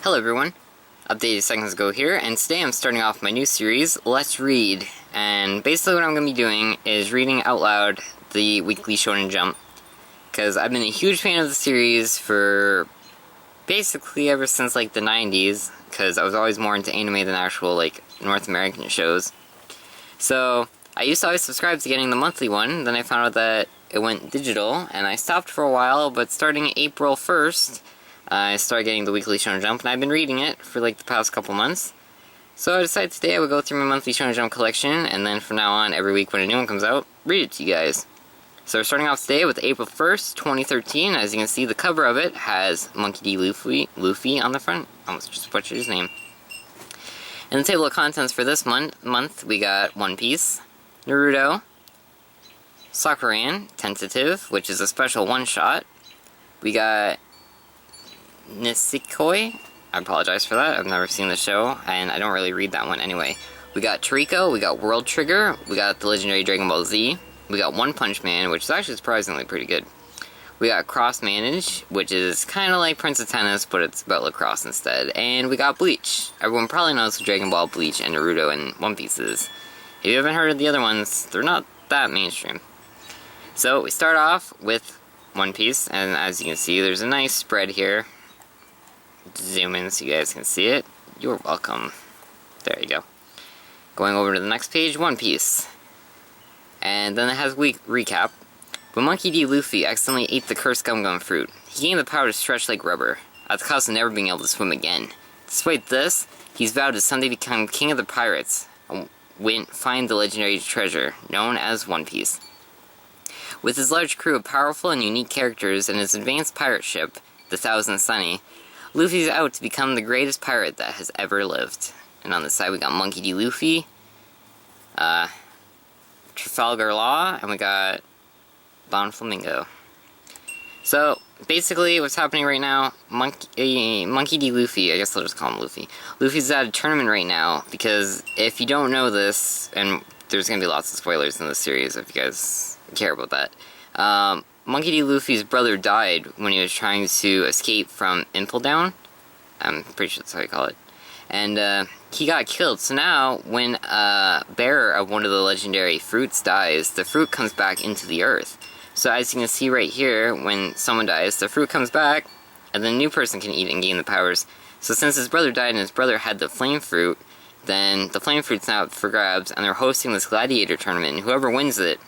Hello everyone, updated seconds ago here, and today I'm starting off my new series, Let's Read. And basically what I'm going to be doing is reading out loud the weekly Shonen Jump, because I've been a huge fan of the series for basically ever since like the 90s, because I was always more into anime than actual like North American shows. So I used to always subscribe to getting the monthly one, then I found out that it went digital, and I stopped for a while, but starting April 1st, I started getting the weekly Shonen Jump, and I've been reading it for like the past couple months. So I decided today I would go through my monthly Shonen Jump collection, and then from now on, every week when a new one comes out, read it to you guys. So we're starting off today with April 1st, 2013. As you can see, the cover of it has Monkey D. Luffy on the front. I almost just butchered his name. In the table of contents for this month, we got One Piece, Naruto, Sakura Tentative, which is a special one-shot. We got Nisekoi. I apologize for that. I've never seen the show, and I don't really read that one anyway. We got Toriko, we got World Trigger, we got the legendary Dragon Ball Z, we got One Punch Man, which is actually surprisingly pretty good. We got Cross Manage, which is kind of like Prince of Tennis, but it's about lacrosse instead. And we got Bleach. Everyone probably knows who Dragon Ball, Bleach, and Naruto and One Piece is. If you haven't heard of the other ones, they're not that mainstream. So we start off with One Piece, and as you can see, there's a nice spread here. Zoom in so you guys can see it. You're welcome. There you go. Going over to the next page, One Piece. And then it has week recap. When Monkey D. Luffy accidentally ate the cursed gum fruit, he gained the power to stretch like rubber, at the cost of never being able to swim again. Despite this, he's vowed to someday become king of the pirates, and find the legendary treasure, known as One Piece. With his large crew of powerful and unique characters and his advanced pirate ship, the Thousand Sunny, Luffy's out to become the greatest pirate that has ever lived. And on the side we got Monkey D. Luffy, Trafalgar Law, and we got Bon Flamingo. So, basically what's happening right now, Monkey D. Luffy, I guess I'll just call him Luffy. Luffy's at a tournament right now, because if you don't know this, and there's going to be lots of spoilers in this series if you guys care about that, Monkey D. Luffy's brother died when he was trying to escape from Impel Down. I'm pretty sure that's how you call it. And he got killed. So now, when a bearer of one of the legendary fruits dies, the fruit comes back into the earth. So as you can see right here, when someone dies, the fruit comes back, and then a new person can eat it and gain the powers. So since his brother died and his brother had the flame fruit, then the flame fruit's now up for grabs, and they're hosting this gladiator tournament, and whoever wins it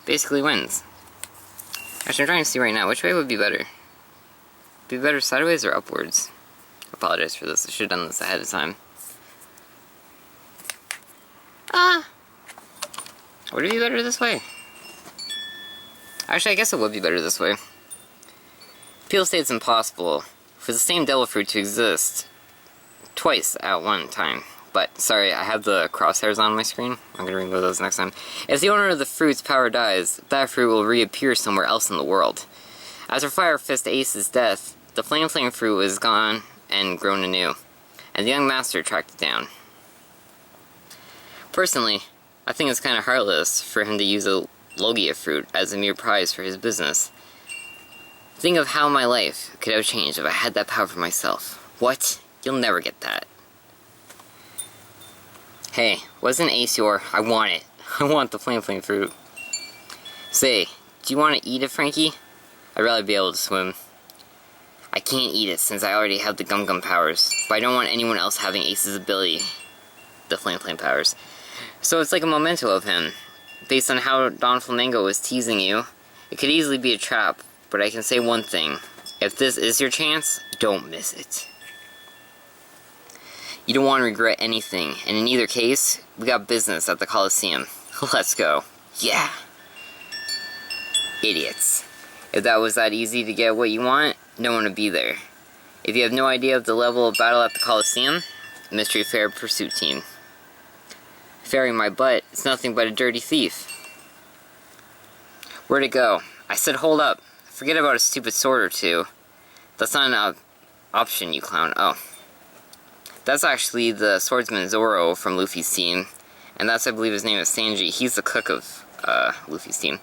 basically wins. Actually, I'm trying to see right now, which way would be better? Be better sideways or upwards? I apologize for this, I should have done this ahead of time. Would it be better this way? Actually, I guess it would be better this way. People say it's impossible for the same devil fruit to exist twice at one time. But, sorry, I have the crosshairs on my screen. I'm gonna remove those next time. If the owner of the fruit's power dies, that fruit will reappear somewhere else in the world. After Fire Fist Ace's death, the flame fruit was gone and grown anew, and the young master tracked it down. Personally, I think it's kind of heartless for him to use a Logia fruit as a mere prize for his business. Think of how my life could have changed if I had that power for myself. What? You'll never get that. Hey, wasn't Ace your... I want it. I want the flame fruit. Say, do you want to eat it, Frankie? I'd rather be able to swim. I can't eat it since I already have the gum powers, but I don't want anyone else having Ace's ability, the flame powers. So it's like a memento of him. Based on how Don Flamingo was teasing you, it could easily be a trap, but I can say one thing. If this is your chance, don't miss it. You don't want to regret anything, and in either case, we got business at the Coliseum. Let's go. Yeah. Idiots. If that was that easy to get what you want, no one would be there. If you have no idea of the level of battle at the Coliseum, Mystery Fair Pursuit Team. Ferrying my butt is nothing but a dirty thief. Where'd it go? I said hold up. Forget about a stupid sword or two. That's not an option, you clown. Oh. That's actually the swordsman Zoro from Luffy's team. And that's, I believe, his name is Sanji. He's the cook of Luffy's team.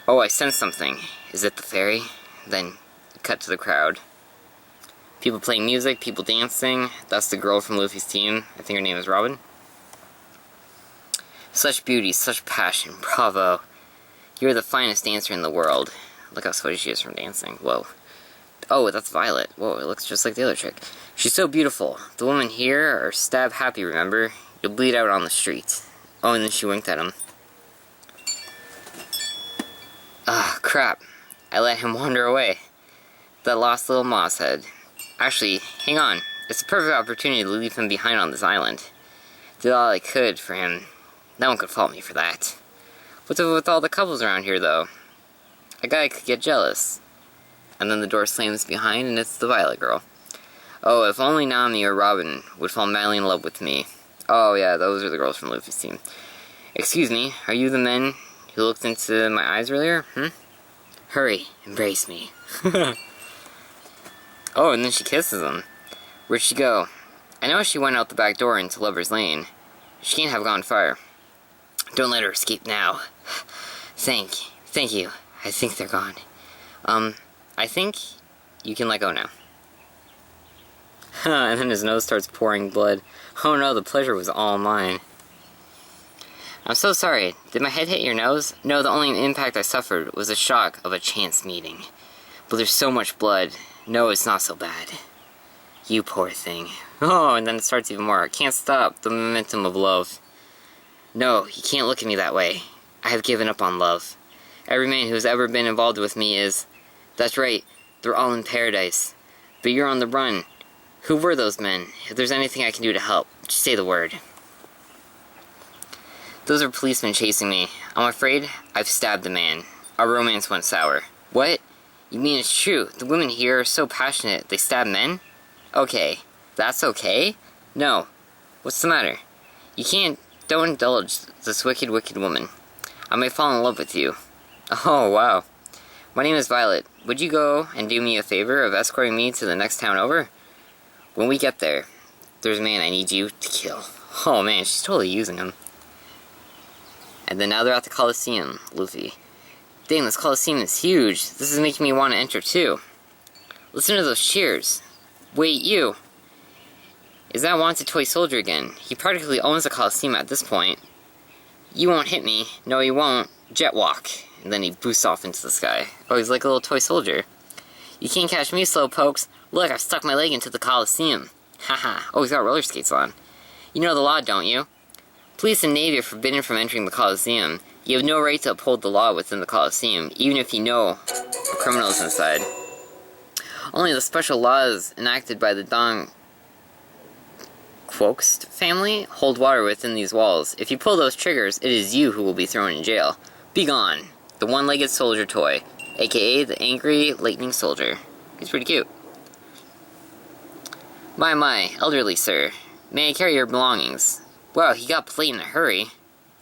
Oh, I sense something. Is it the fairy? Then cut to the crowd. People playing music, people dancing. That's the girl from Luffy's team. I think her name is Robin. Such beauty, such passion. Bravo. You're the finest dancer in the world. Look how sweaty she is from dancing. Whoa. Oh, that's Violet. Whoa, it looks just like the other chick. She's so beautiful. The women here are stab happy, remember? You'll bleed out on the street. Oh, and then she winked at him. Ah, crap. I let him wander away. That lost little moss head. Actually, hang on. It's a perfect opportunity to leave him behind on this island. Did all I could for him. No one could fault me for that. What's up with all the couples around here, though? A guy could get jealous. And then the door slams behind, and it's the Violet girl. Oh, if only Nami or Robin would fall madly in love with me. Oh, yeah, those are the girls from Luffy's team. Excuse me, are you the men who looked into my eyes earlier? Hurry, embrace me. Oh, and then she kisses him. Where'd she go? I know she went out the back door into Lover's Lane. She can't have gone far. Don't let her escape now. Thank you. I think they're gone. I think you can let go now. And then his nose starts pouring blood. Oh no, the pleasure was all mine. I'm so sorry. Did my head hit your nose? No, the only impact I suffered was the shock of a chance meeting. But there's so much blood. No, it's not so bad. You poor thing. Oh, and then it starts even more. I can't stop the momentum of love. No, you can't look at me that way. I have given up on love. Every man who's ever been involved with me is... That's right, they're all in paradise. But you're on the run. Who were those men? If there's anything I can do to help, just say the word. Those are policemen chasing me. I'm afraid I've stabbed a man. Our romance went sour. What? You mean it's true? The women here are so passionate, they stab men? Okay. That's okay? No. What's the matter? Don't indulge this wicked, wicked woman. I may fall in love with you. Oh, wow. My name is Violet. Would you go and do me a favor of escorting me to the next town over? When we get there, there's a man I need you to kill. Oh man, she's totally using him. And then now they're at the Coliseum, Luffy. Dang, this Coliseum is huge. This is making me want to enter too. Listen to those cheers. Wait, you. Is that wanted toy soldier again? He practically owns the Coliseum at this point. You won't hit me. No, you won't. Jet walk. And then he boosts off into the sky. Oh, he's like a little toy soldier. You can't catch me, slowpokes. Look, I've stuck my leg into the Coliseum. Haha. Oh, he's got roller skates on. You know the law, don't you? Police and Navy are forbidden from entering the Coliseum. You have no right to uphold the law within the Coliseum, even if you know a criminal is inside. Only the special laws enacted by the Don Quoxt family hold water within these walls. If you pull those triggers, it is you who will be thrown in jail. Be gone. The one-legged soldier toy, aka the angry lightning soldier. He's pretty cute. My, elderly sir. May I carry your belongings? Wow, he got plate in a hurry.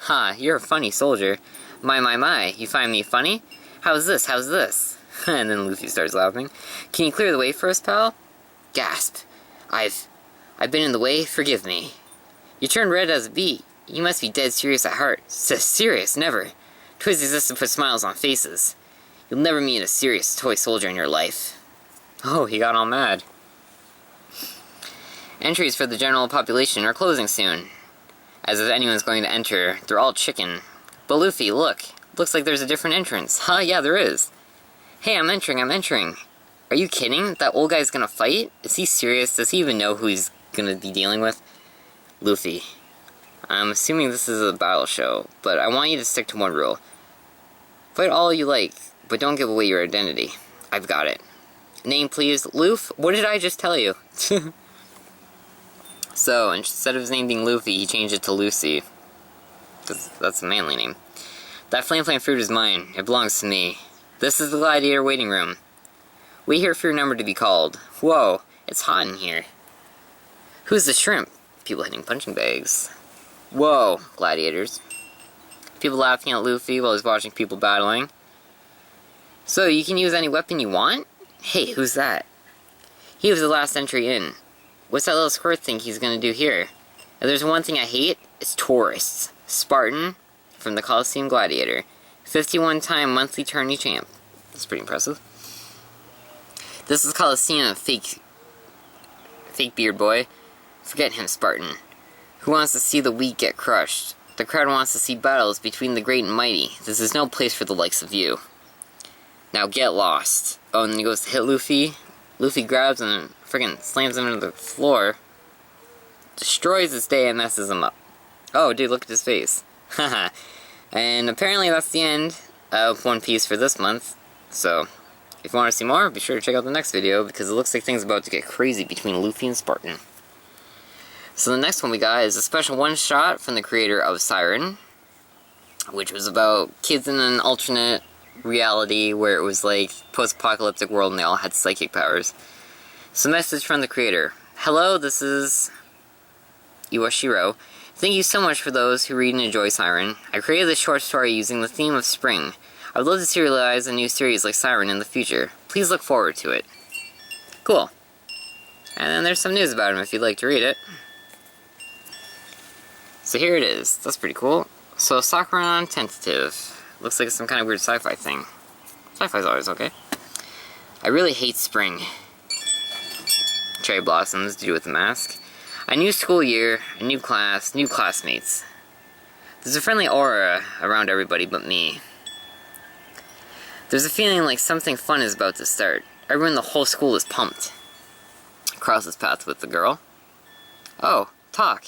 Ha, you're a funny soldier. My, you find me funny? How's this? And then Luffy starts laughing. Can you clear the way for us, pal? Gasp. I've been in the way, forgive me. You turned red as a beet. You must be dead serious at heart. Serious, never. Toys exist to put smiles on faces. You'll never meet a serious toy soldier in your life. Oh, he got all mad. Entries for the general population are closing soon. As if anyone's going to enter, they're all chicken. But Luffy, look. Looks like there's a different entrance. Huh, yeah, there is. Hey, I'm entering. Are you kidding? That old guy's gonna fight? Is he serious? Does he even know who he's gonna be dealing with? Luffy. I'm assuming this is a battle show, but I want you to stick to one rule. Fight all you like, but don't give away your identity. I've got it. Name, please. Luffy? What did I just tell you? So, instead of his name being Luffy, he changed it to Lucy. That's a manly name. That flame fruit is mine. It belongs to me. This is the gladiator waiting room. Wait here for your number to be called. Whoa, it's hot in here. Who's the shrimp? People hitting punching bags. Whoa, gladiators. People laughing at Luffy while he's watching people battling. So, you can use any weapon you want? Hey, who's that? He was the last entry in. What's that little squirt think he's gonna do here? If there's one thing I hate, it's tourists. Spartan, from the Coliseum Gladiator. 51-time monthly tourney champ. That's pretty impressive. This is Coliseum fake Fake beard boy. Forget him, Spartan. Who wants to see the weak get crushed? The crowd wants to see battles between the great and mighty. This is no place for the likes of you. Now get lost. Oh, and then he goes to hit Luffy. Luffy grabs him and friggin' slams him into the floor. Destroys his day and messes him up. Oh, dude, look at his face. Haha. And apparently that's the end of One Piece for this month. So, if you want to see more, be sure to check out the next video, because it looks like things are about to get crazy between Luffy and Spartan. So the next one we got is a special one-shot from the creator of Siren, which was about kids in an alternate reality where it was like post-apocalyptic world and they all had psychic powers. So message from the creator. Hello, this is Iwashiro. Thank you so much for those who read and enjoy Siren. I created this short story using the theme of spring. I would love to serialize a new series like Siren in the future. Please look forward to it. Cool. And then there's some news about him if you'd like to read it. So here it is. That's pretty cool. So Sakuran tentative. Looks like some kind of weird sci-fi thing. Sci-fi's always okay. I really hate spring. Cherry blossoms to do with the mask. A new school year, a new class, new classmates. There's a friendly aura around everybody but me. There's a feeling like something fun is about to start. Everyone in the whole school is pumped. Crosses paths with the girl. Oh, Talk.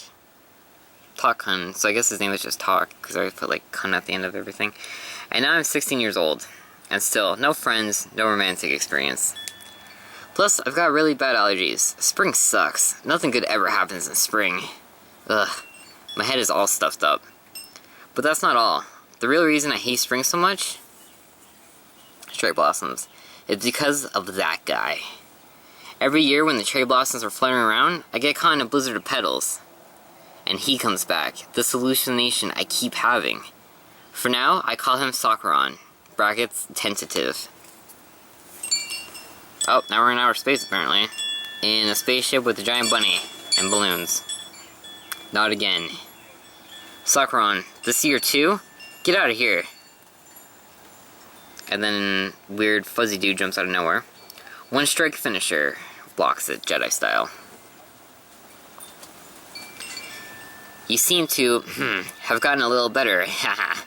Talk-kun, so I guess his name is just Talk, because I always put like kun at the end of everything. And now I'm 16 years old, and still, no friends, no romantic experience. Plus, I've got really bad allergies. Spring sucks. Nothing good ever happens in spring. Ugh, my head is all stuffed up. But that's not all. The real reason I hate spring so much, cherry blossoms, is because of that guy. Every year when the cherry blossoms are fluttering around, I get caught in a blizzard of petals. And he comes back, this hallucination I keep having. For now, I call him Sakuran, brackets, tentative. Oh, now we're in outer space apparently. In a spaceship with a giant bunny and balloons. Not again. Sakuran, this year too? Get out of here. And then weird fuzzy dude jumps out of nowhere. One strike finisher, blocks it, Jedi style. You seem to, have gotten a little better, haha.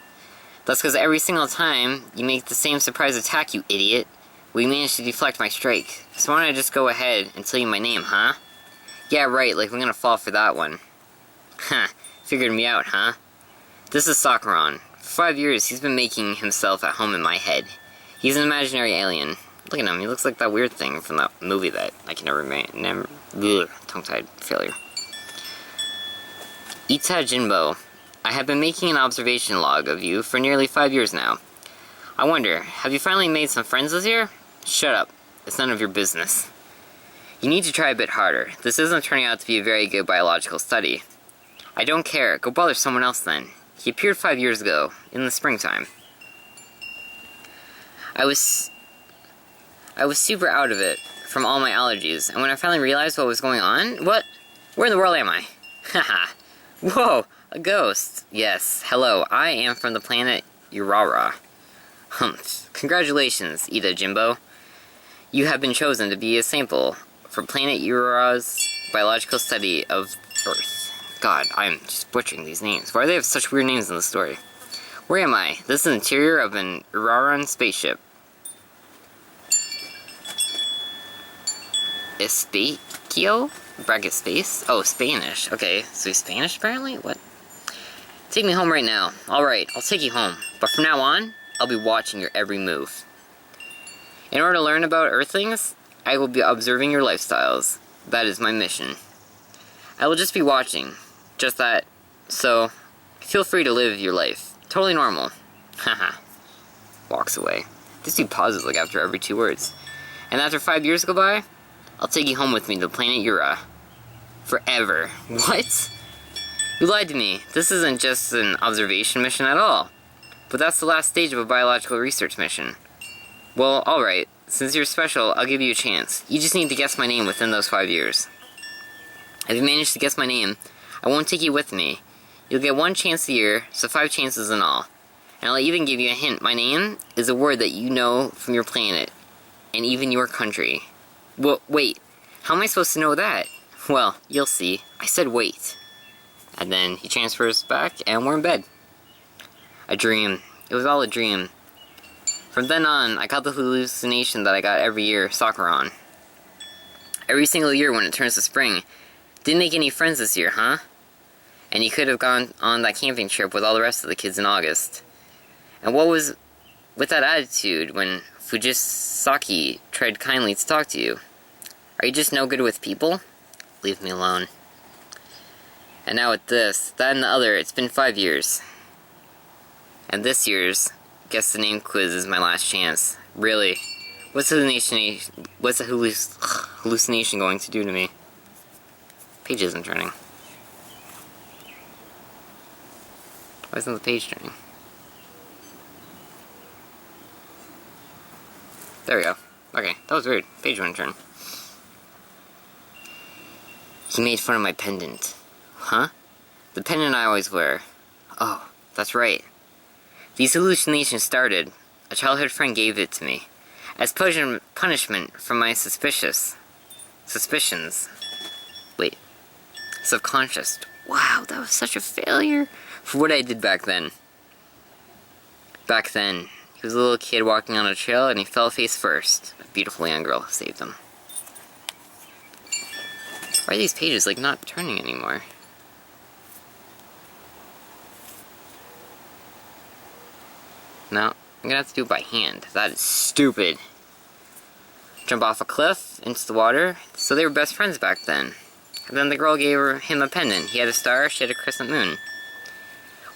That's because every single time you make the same surprise attack, you idiot, we managed to deflect my strike. So why don't I just go ahead and tell you my name, huh? Yeah, right, like I'm gonna fall for that one. Huh, figured me out, huh? This is Sakuran. For 5 years, he's been making himself at home in my head. He's an imaginary alien. Look at him, he looks like that weird thing from that movie that I can never tongue-tied failure. Ita Jinbo, I have been making an observation log of you for nearly 5 years now. I wonder, have you finally made some friends this year? Shut up. It's none of your business. You need to try a bit harder. This isn't turning out to be a very good biological study. I don't care. Go bother someone else then. He appeared 5 years ago, in the springtime. I was super out of it from all my allergies, and when I finally realized what was going on, what? Where in the world am I? Haha. Whoa, a ghost. Yes, hello, I am from the planet Urara. Humph. Congratulations, Ida Jimbo. You have been chosen to be a sample for planet Urara's biological study of Earth. God, I'm just butchering these names. Why do they have such weird names in the story? Where am I? This is the interior of an Uraran spaceship. Espacio? Bracket space? Oh, Spanish. Okay, so he's Spanish apparently? What? Take me home right now. Alright, I'll take you home. But from now on, I'll be watching your every move. In order to learn about Earthlings, I will be observing your lifestyles. That is my mission. I will just be watching. Just that. So, feel free to live your life. Totally normal. Haha. Walks away. This dude pauses like after every 2 words. And after 5 years go by, I'll take you home with me to the planet Ura. Forever. What? You lied to me. This isn't just an observation mission at all. But that's the last stage of a biological research mission. Well, alright. Since you're special, I'll give you a chance. You just need to guess my name within those 5 years. If you manage to guess my name, I won't take you with me. You'll get 1 chance a year, so 5 chances in all. And I'll even give you a hint. My name is a word that you know from your planet, and even your country. Well, wait, how am I supposed to know that? Well, you'll see. I said wait. And then he transfers back, and we're in bed. A dream. It was all a dream. From then on, I got the hallucination that I got every year, Sakura. Every single year when it turns to spring. Didn't make any friends this year, huh? And you could have gone on that camping trip with all the rest of the kids in August. And what was with that attitude when Fujisaki tried kindly to talk to you? Are you just no good with people? Leave me alone. And now with this, that and the other, it's been 5 years. And this year's Guess the Name quiz is my last chance. Really. What's a hallucination going to do to me? Page isn't turning. Why isn't the page turning? There we go. Okay, that was weird. Page wouldn't turn. He made fun of my pendant. Huh? The pendant I always wear. Oh, that's right. These hallucinations started. A childhood friend gave it to me. As punishment for my suspicions. Wait. Subconscious. Wow, that was such a failure for what I did back then. Back then, he was a little kid walking on a trail and he fell face first. A beautiful young girl saved him. Why are these pages, like, not turning anymore? No, I'm gonna have to do it by hand. That is stupid. Jump off a cliff into the water. So they were best friends back then. And then the girl gave him a pendant. He had a star, she had a crescent moon.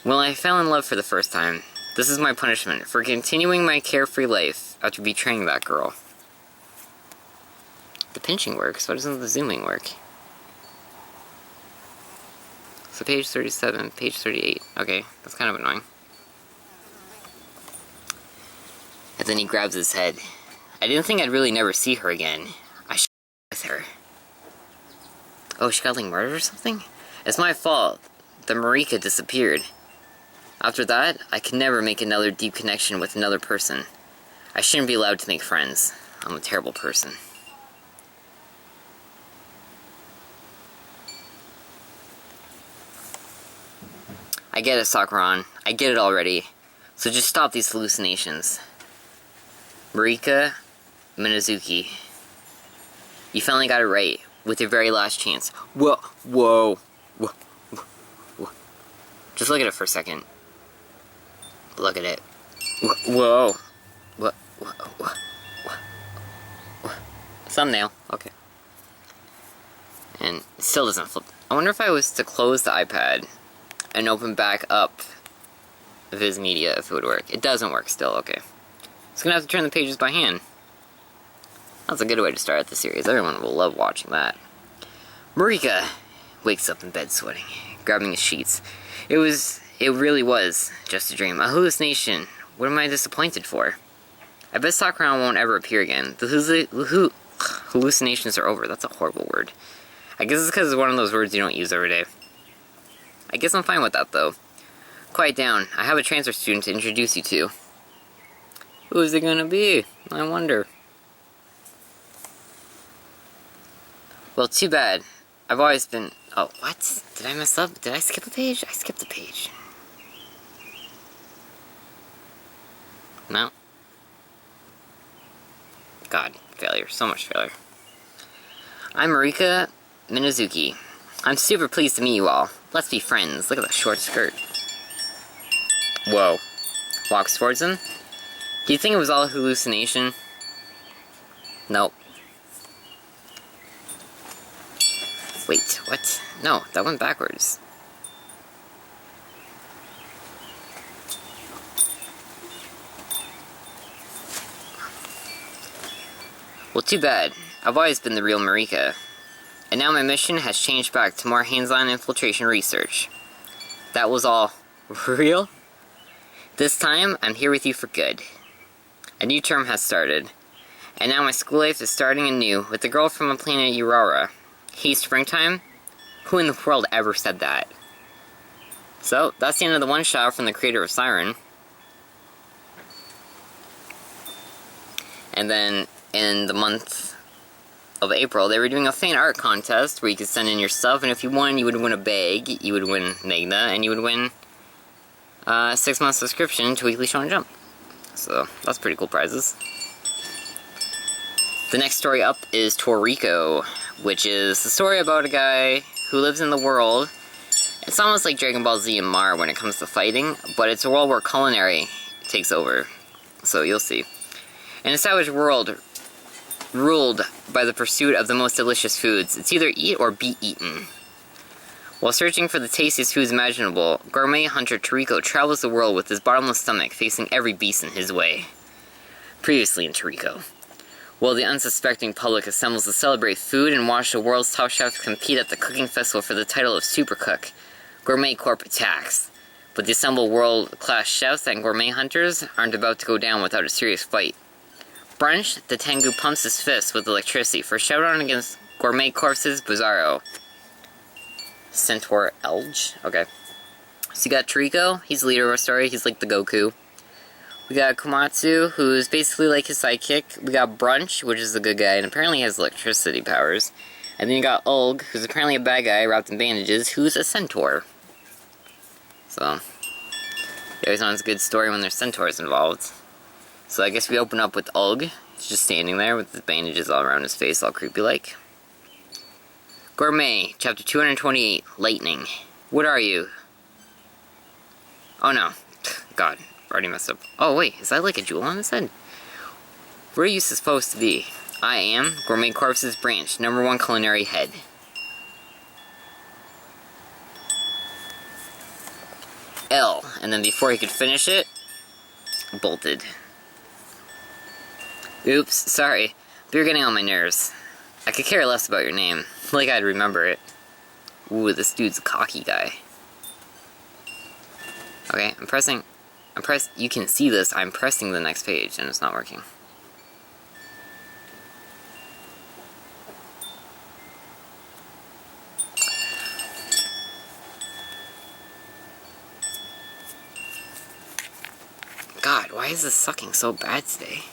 Well, I fell in love for the first time. This is my punishment for continuing my carefree life after betraying that girl. The pinching works, why doesn't the zooming work? So page 37, page 38. Okay, that's kind of annoying. And then he grabs his head. I didn't think I'd really never see her again. I should with her. Oh, she got like murdered or something? It's my fault that Marika disappeared. After that, I could never make another deep connection with another person. I shouldn't be allowed to make friends. I'm a terrible person. I get it, Sakura. I get it already. So just stop these hallucinations. Marika Minazuki. You finally got it right, with your very last chance. Whoa. Just look at it for a second. Look at it. Whoa. What? Thumbnail. Okay. And it still doesn't flip. I wonder if I was to close the iPad and open back up Viz Media, if it would work. It doesn't work still, okay. It's gonna have to turn the pages by hand. That's a good way to start the series. Everyone will love watching that. Marika wakes up in bed sweating, grabbing his sheets. It really was just a dream, a hallucination. What am I disappointed for? I bet Sakura won't ever appear again. The hallucinations are over. That's a horrible word. I guess it's because it's one of those words you don't use every day. I guess I'm fine with that, though. Quiet down. I have a transfer student to introduce you to. Who is it gonna be? I wonder. Well, too bad. I've always been... Oh, what? Did I mess up? Did I skip a page? I skipped a page. No. God, failure. So much failure. I'm Marika Minazuki. I'm super pleased to meet you all. Let's be friends. Look at that short skirt. Whoa. Walks towards him. Do you think it was all a hallucination? Nope. Wait, what? No, that went backwards. Well, too bad. I've always been the real Marika. And now my mission has changed back to more hands-on infiltration research. That was all real? This time, I'm here with you for good. A new term has started. And now my school life is starting anew with the girl from the planet Urara. Hey, springtime? Who in the world ever said that? So, that's the end of the one-shot from the creator of Siren. And then, in the month of April, they were doing a fan art contest where you could send in your stuff, and if you won, you would win a bag, you would win Manga, and you would win a 6-month subscription to Weekly Shonen Jump. So, that's pretty cool prizes. The next story up is Toriko, which is the story about a guy who lives in the world. It's almost like Dragon Ball Z and Mar when it comes to fighting, but it's a world where culinary takes over. So, you'll see. An established world ruled by the pursuit of the most delicious foods. It's either eat or be eaten. While searching for the tastiest foods imaginable, gourmet hunter Toriko travels the world with his bottomless stomach, facing every beast in his way. Previously in Toriko. While the unsuspecting public assembles to celebrate food and watch the world's top chefs compete at the cooking festival for the title of Super Cook, Gourmet Corp attacks. But the assembled world-class chefs and gourmet hunters aren't about to go down without a serious fight. Brunch, the Tengu pumps his fist with electricity for showdown against Gourmet Corpse's Bizarro. Centaur Elge? Okay. So you got Toriko, he's the leader of our story, he's like the Goku. We got Komatsu, who's basically like his sidekick. We got Brunch, which is the good guy, and apparently has electricity powers. And then you got Ulg, who's apparently a bad guy wrapped in bandages, who's a centaur. So, you always know it's a good story when there's centaurs involved. So I guess we open up with Ulg. He's just standing there with the bandages all around his face, all creepy-like. Gourmet, chapter 228, Lightning. What are you? Oh no. God. Already messed up. Oh wait, is that like a jewel on his head? Where are you supposed to be? I am Gourmet Corpse's branch, #1 culinary head. L, and then before he could finish it, bolted. Oops, sorry, but you're getting on my nerves. I could care less about your name, like I'd remember it. Ooh, this dude's a cocky guy. Okay, you can see this, I'm pressing the next page, and it's not working. God, why is this sucking so bad today?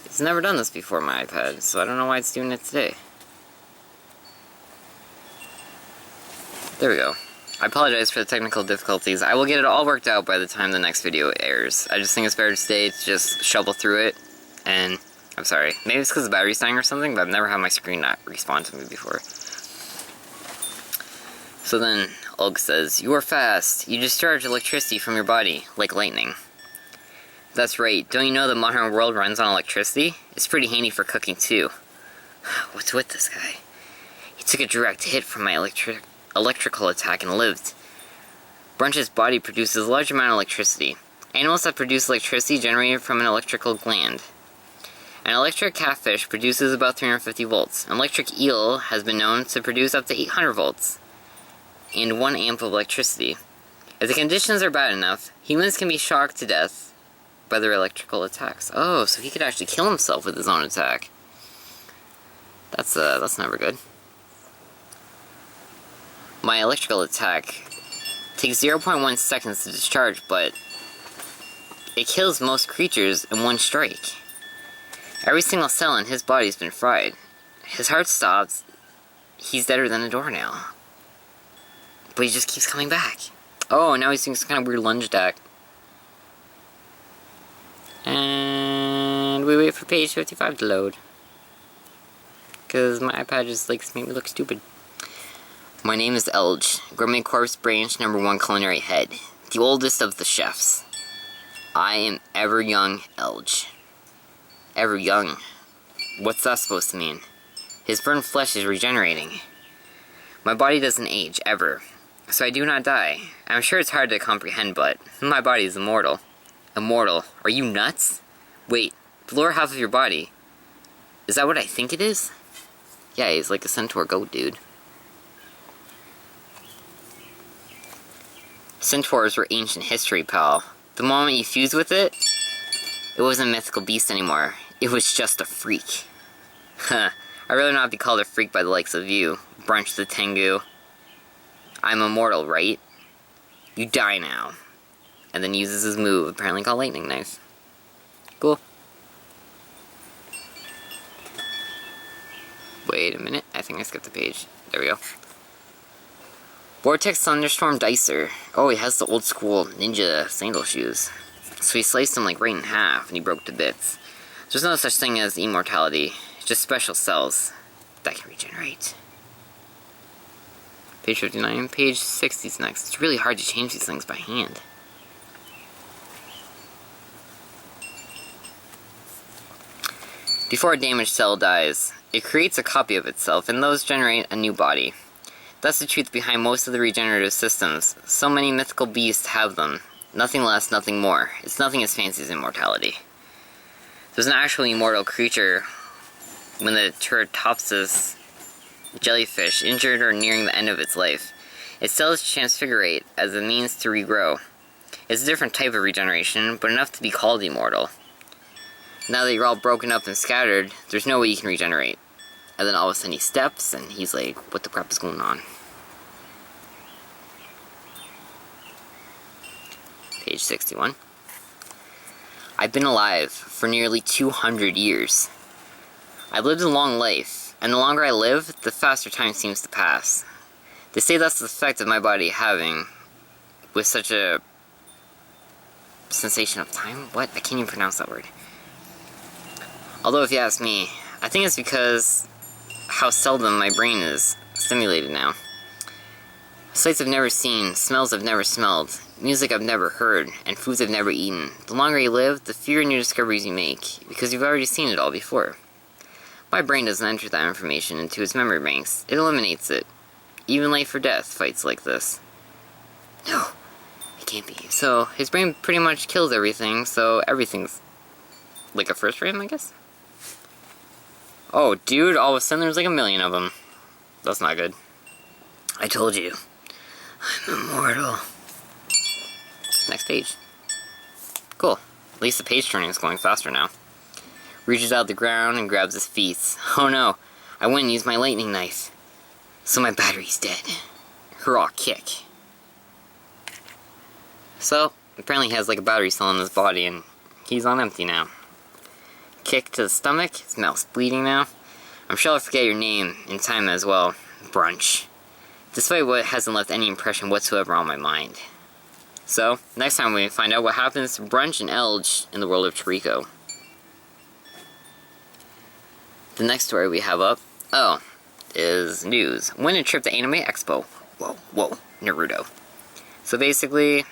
It's never done this before, my iPad, so I don't know why it's doing it today. There we go. I apologize for the technical difficulties. I will get it all worked out by the time the next video airs. I just think it's better today to just shovel through it, and I'm sorry. Maybe it's because the battery's dying or something, but I've never had my screen not respond to me before. So then, Ulg says, "You are fast. You discharge electricity from your body, like lightning." That's right. Don't you know the modern world runs on electricity? It's pretty handy for cooking, too. What's with this guy? He took a direct hit from my electrical attack and lived. Brunch's body produces a large amount of electricity. Animals that produce electricity generated from an electrical gland. An electric catfish produces about 350 volts. An electric eel has been known to produce up to 800 volts. And 1 amp of electricity. If the conditions are bad enough, humans can be shocked to death by their electrical attacks. Oh, so he could actually kill himself with his own attack. That's never good. My electrical attack takes 0.1 seconds to discharge, but it kills most creatures in 1 strike. Every single cell in his body's been fried. His heart stops. He's deader than a doornail. But he just keeps coming back. Oh, now he's doing some kind of weird lunge attack. And we wait for page 55 to load. Because my iPad just likes to make me look stupid. My name is Elge, Gourmet Corpse branch #1 culinary head. The oldest of the chefs. I am ever young Elge. Ever young? What's that supposed to mean? His burned flesh is regenerating. My body doesn't age, ever. So I do not die. I'm sure it's hard to comprehend, but my body is immortal. Immortal? Are you nuts? Wait, the lower half of your body. Is that what I think it is? Yeah, he's like a centaur goat dude. Centaurs were ancient history, pal. The moment you fused with it, it wasn't a mythical beast anymore. It was just a freak. Huh. I'd rather not be called a freak by the likes of you, Brunch the Tengu. I'm immortal, right? You die now. And then uses his move, apparently called Lightning Knife. Cool. Wait a minute, I think I skipped the page. There we go. Vortex Thunderstorm Dicer. Oh, he has the old school ninja sandal shoes. So he sliced them like right in half and he broke to bits. There's no such thing as immortality, just special cells that can regenerate. Page 59, page 60 is next. It's really hard to change these things by hand. Before a damaged cell dies, it creates a copy of itself, and those generate a new body. That's the truth behind most of the regenerative systems. So many mythical beasts have them. Nothing less, nothing more. It's nothing as fancy as immortality. There's an actual immortal creature when the Turritopsis jellyfish, injured or nearing the end of its life. Its cells transfigurate as a means to regrow. It's a different type of regeneration, but enough to be called immortal. Now that you're all broken up and scattered, there's no way you can regenerate. And then all of a sudden he steps, and he's like, what the crap is going on? Page 61. I've been alive for nearly 200 years. I've lived a long life, and the longer I live, the faster time seems to pass. They say that's the effect of my body having with such a sensation of time? What? I can't even pronounce that word. Although if you ask me, I think it's because how seldom my brain is stimulated now. Sights I've never seen, smells I've never smelled, music I've never heard, and foods I've never eaten. The longer you live, the fewer new discoveries you make, because you've already seen it all before. My brain doesn't enter that information into its memory banks. It eliminates it. Even Life or Death fights like this. No, it can't be. So, his brain pretty much kills everything, so everything's like a first for him, I guess? Oh, dude, all of a sudden there's like 1,000,000 of them. That's not good. I told you. I'm immortal. Next page. Cool. At least the page turning is going faster now. Reaches out the ground and grabs his feet. Oh no, I went and used my lightning knife. So my battery's dead. Hurrah, kick. So, apparently he has like a battery cell in his body and he's on empty now. Kick to the stomach, his mouth's bleeding now. I'm sure I'll forget your name in time as well. Brunch. Despite what hasn't left any impression whatsoever on my mind. So, next time we find out what happens to Brunch and Elge in the world of Toriko. The next story we have up, is news. Win a trip to Anime Expo. Whoa, Naruto. So basically,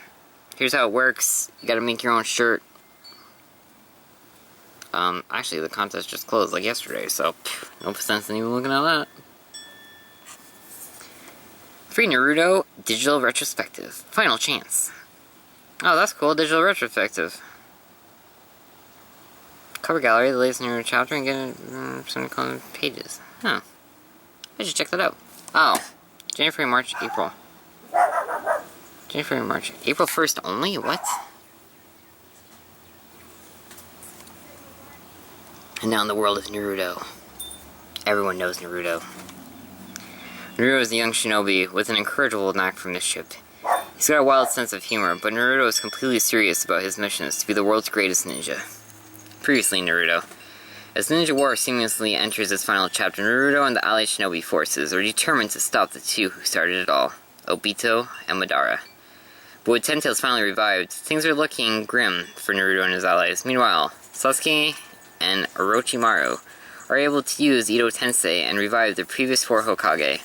here's how it works. You gotta make your own shirt. Actually, the contest just closed like yesterday, so no sense in even looking at that. Free Naruto Digital Retrospective. Final chance. Oh, that's cool. Digital Retrospective. Cover gallery, the latest Naruto chapter, and get some pages. Huh. I should check that out. Oh. January, March, April. January, March. April 1st only? What? And now in the world of Naruto. Everyone knows Naruto. Naruto is a young shinobi with an incorrigible knack for mischief. He's got a wild sense of humor, but Naruto is completely serious about his missions to be the world's greatest ninja. Previously Naruto. As Ninja War seamlessly enters its final chapter, Naruto and the allied shinobi forces are determined to stop the two who started it all, Obito and Madara. But with Ten Tails finally revived, things are looking grim for Naruto and his allies. Meanwhile, Sasuke and Orochimaru are able to use Ito Tensei and revive the previous 4 Hokage.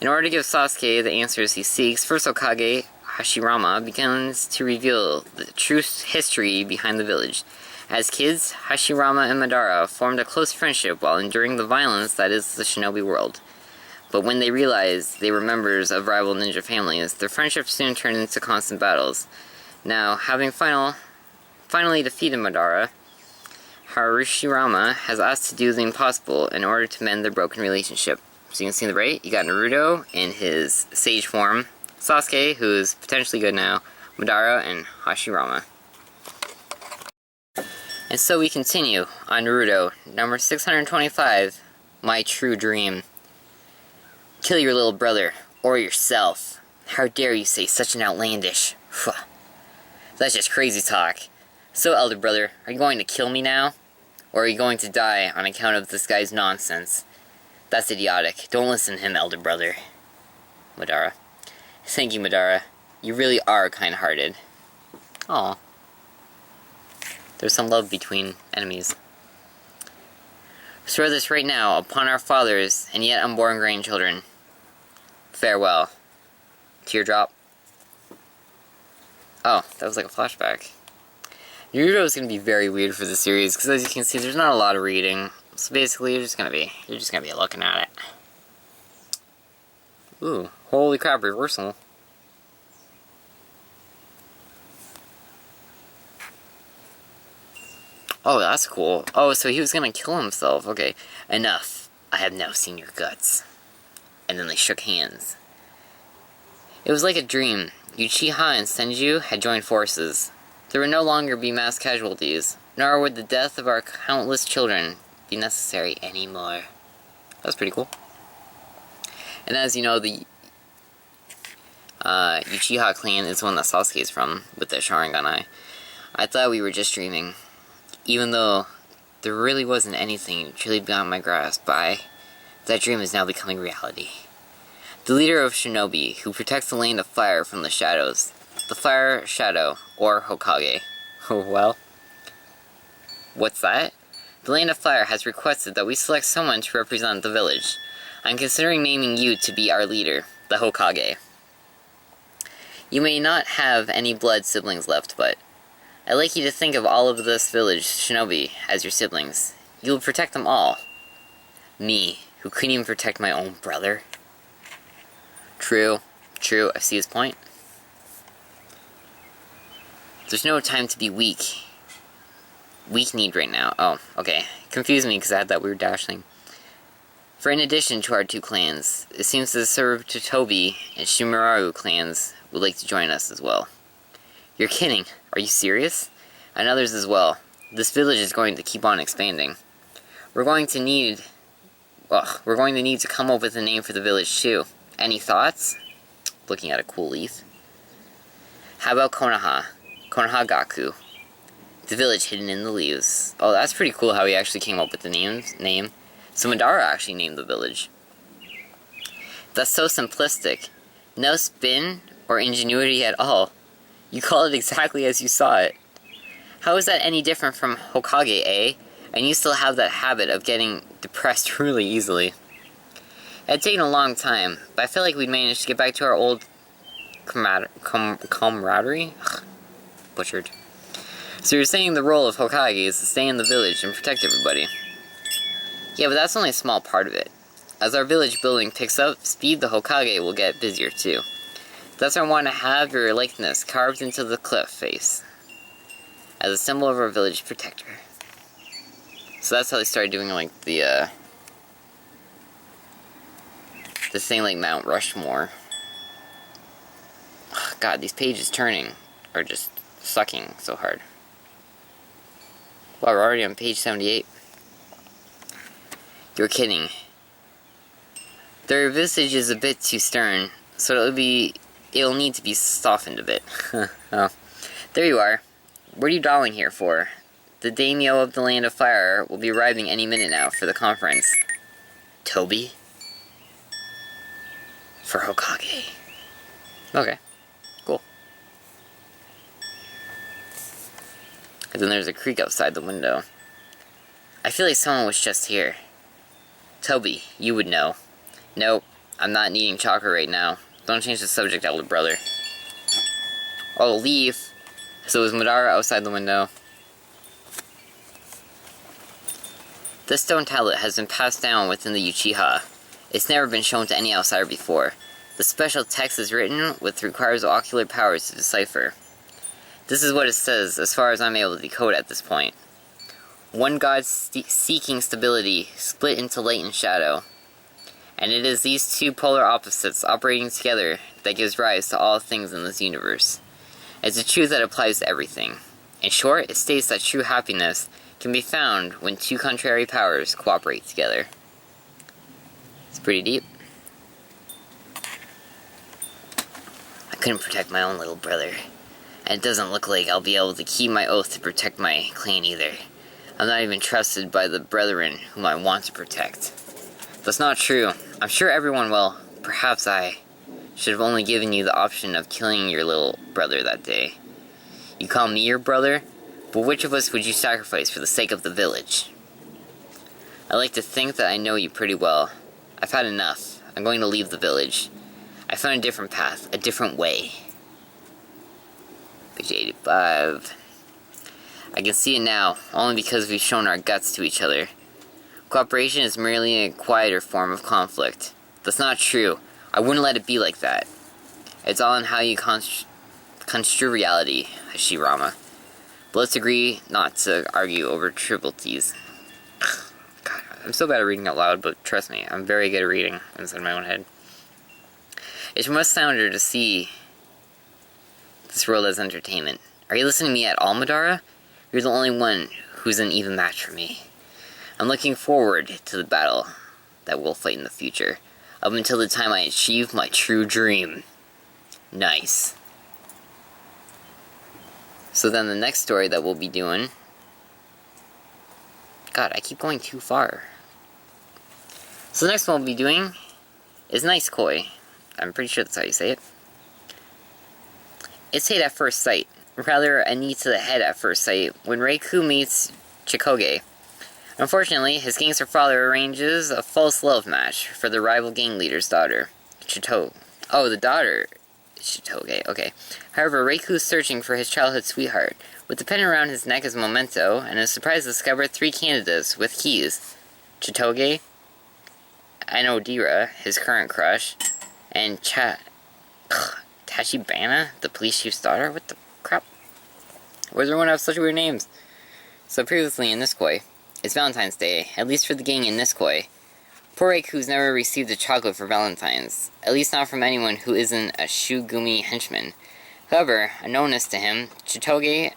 In order to give Sasuke the answers he seeks, first Hokage, Hashirama, begins to reveal the true history behind the village. As kids, Hashirama and Madara formed a close friendship while enduring the violence that is the shinobi world. But when they realized they were members of rival ninja families, their friendship soon turned into constant battles. Now, having finally defeated Madara, Hashirama has asked to do the impossible in order to mend their broken relationship. So you can see on the right, you got Naruto in his sage form, Sasuke, who is potentially good now, Madara, and Hashirama. And so we continue on Naruto, number 625, My True Dream. Kill your little brother, or yourself. How dare you say such an outlandish... That's just crazy talk. So, elder brother, are you going to kill me now? Or are you going to die on account of this guy's nonsense? That's idiotic. Don't listen to him, elder brother. Madara. Thank you, Madara. You really are kind-hearted. Aw. There's some love between enemies. Swear this right now upon our fathers and yet unborn grandchildren. Farewell. Teardrop. Oh, that was like a flashback. Naruto is going to be very weird for the series, because as you can see, there's not a lot of reading. So basically, you're just gonna be looking at it. Ooh, holy crap, reversal. Oh, that's cool. Oh, so he was gonna kill himself. Okay, enough. I have now seen your guts. And then they shook hands. It was like a dream. Uchiha and Senju had joined forces. There would no longer be mass casualties, nor would the death of our countless children be necessary anymore. That's pretty cool. And as you know, the Uchiha clan is one that Sasuke is from, with the Sharingan eye. I thought we were just dreaming, even though there really wasn't anything truly beyond my grasp, but that dream is now becoming reality. The leader of Shinobi, who protects the Land of Fire from the shadows. The Fire Shadow, or Hokage. Oh, well. What's that? The Land of Fire has requested that we select someone to represent the village. I'm considering naming you to be our leader, the Hokage. You may not have any blood siblings left, but I'd like you to think of all of this village shinobi as your siblings. You will protect them all. Me, who couldn't even protect my own brother? True, I see his point. There's no time to be weak. Weak-kneed right now. Oh, okay. Confused me because I had that weird dash thing. For in addition to our two clans, it seems the Sarutobi and Shimuraru clans would like to join us as well. You're kidding. Are you serious? And others as well. This village is going to keep on expanding. We're going to need to come up with a name for the village too. Any thoughts? Looking at a cool leaf. How about Konoha? Konoha Gaku. The village hidden in the leaves. Oh, that's pretty cool how he actually came up with the name. So Madara actually named the village. That's so simplistic. No spin or ingenuity at all. You call it exactly as you saw it. How is that any different from Hokage, eh? And you still have that habit of getting depressed really easily. It had taken a long time, but I feel like we'd managed to get back to our old camaraderie? Ugh, butchered. So you're saying the role of Hokage is to stay in the village and protect everybody. Yeah, but that's only a small part of it. As our village building picks up speed, the Hokage will get busier too. Thus I want to have your likeness carved into the cliff face, as a symbol of our village protector. So that's how they started doing like the thing like Mount Rushmore. God, these pages turning are just sucking so hard. Wow, we're already on page 78. You're kidding. Their visage is a bit too stern, so it'll need to be softened a bit. Oh. There you are. What are you dawdling here for? The daimyo of the Land of Fire will be arriving any minute now for the conference. Toby? For Hokage. Okay. Cool. And then there's a creak outside the window. I feel like someone was just here. Toby, you would know. Nope, I'm not needing chakra right now. Don't change the subject, elder brother. Oh, leave. So is Madara outside the window? This stone tablet has been passed down within the Uchiha. It's never been shown to any outsider before. The special text is written, which requires ocular powers to decipher. This is what it says, as far as I'm able to decode at this point. One god seeking stability, split into light and shadow. And it is these two polar opposites operating together that gives rise to all things in this universe. It's a truth that applies to everything. In short, it states that true happiness can be found when two contrary powers cooperate together. It's pretty deep. I couldn't protect my own little brother. And it doesn't look like I'll be able to keep my oath to protect my clan either. I'm not even trusted by the brethren whom I want to protect. That's not true. I'm sure everyone will. Perhaps I should have only given you the option of killing your little brother that day. You call me your brother? But which of us would you sacrifice for the sake of the village? I like to think that I know you pretty well. I've had enough. I'm going to leave the village. I found a different path, a different way. Page 85. I can see it now, only because we've shown our guts to each other. Cooperation is merely a quieter form of conflict. That's not true. I wouldn't let it be like that. It's all in how you construe reality, Hashirama. But let's agree not to argue over trivialities. God, I'm so bad at reading out loud, but trust me, I'm very good at reading inside my own head. It's much sounder to see this world as entertainment. Are you listening to me at all, Madara? You're the only one who's an even match for me. I'm looking forward to the battle that we'll fight in the future, up until the time I achieve my true dream. Nice. So then the next story that we'll be doing... God, I keep going too far. So the next one we'll be doing is Nice Koi. I'm pretty sure that's how you say it. It's hate at first sight. Rather, a knee to the head at first sight when Reiku meets Chikoge. Unfortunately, his gangster father arranges a false love match for the rival gang leader's daughter, Chitoge. Oh, the daughter Chitoge, okay. However, Reiku's searching for his childhood sweetheart, with the pendant around his neck as a memento, and is surprised to discover 3 candidates with keys. Chitoge, Anodira, his current crush, and Tachibana, the police chief's daughter? What the crap? Why does everyone have such weird names? So previously in Niskoi, it's Valentine's Day, at least for the gang in Niskoi. Poor Reiku's never received a chocolate for Valentine's, at least not from anyone who isn't a Shugumi henchman. However, unknownest to him, Chitoge,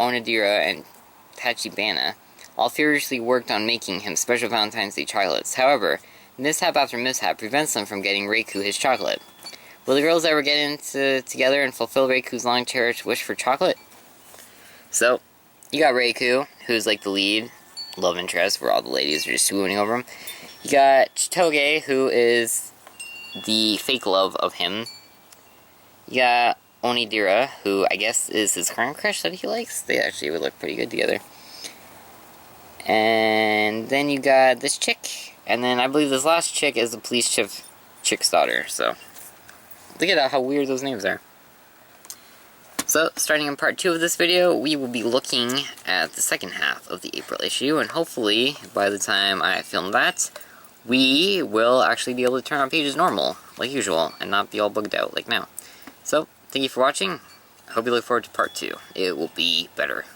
Onodira, and Tachibana all furiously worked on making him special Valentine's Day chocolates. However, mishap after mishap prevents them from getting Reiku his chocolate. Will the girls ever get together and fulfill Reiku's long-cherished wish for chocolate? So, you got Reiku, who's like the lead love interest, where all the ladies are just swooning over him. You got Chitoge, who is the fake love of him. You got Onidira, who I guess is his current crush that he likes. They actually would look pretty good together. And then you got this chick, and then I believe this last chick is the police chick's daughter, so look at how weird those names are. So, starting in part 2 of this video, we will be looking at the second half of the April issue, and hopefully, by the time I film that, we will actually be able to turn our pages normal, like usual, and not be all bugged out like now. So, thank you for watching. I hope you look forward to part 2. It will be better.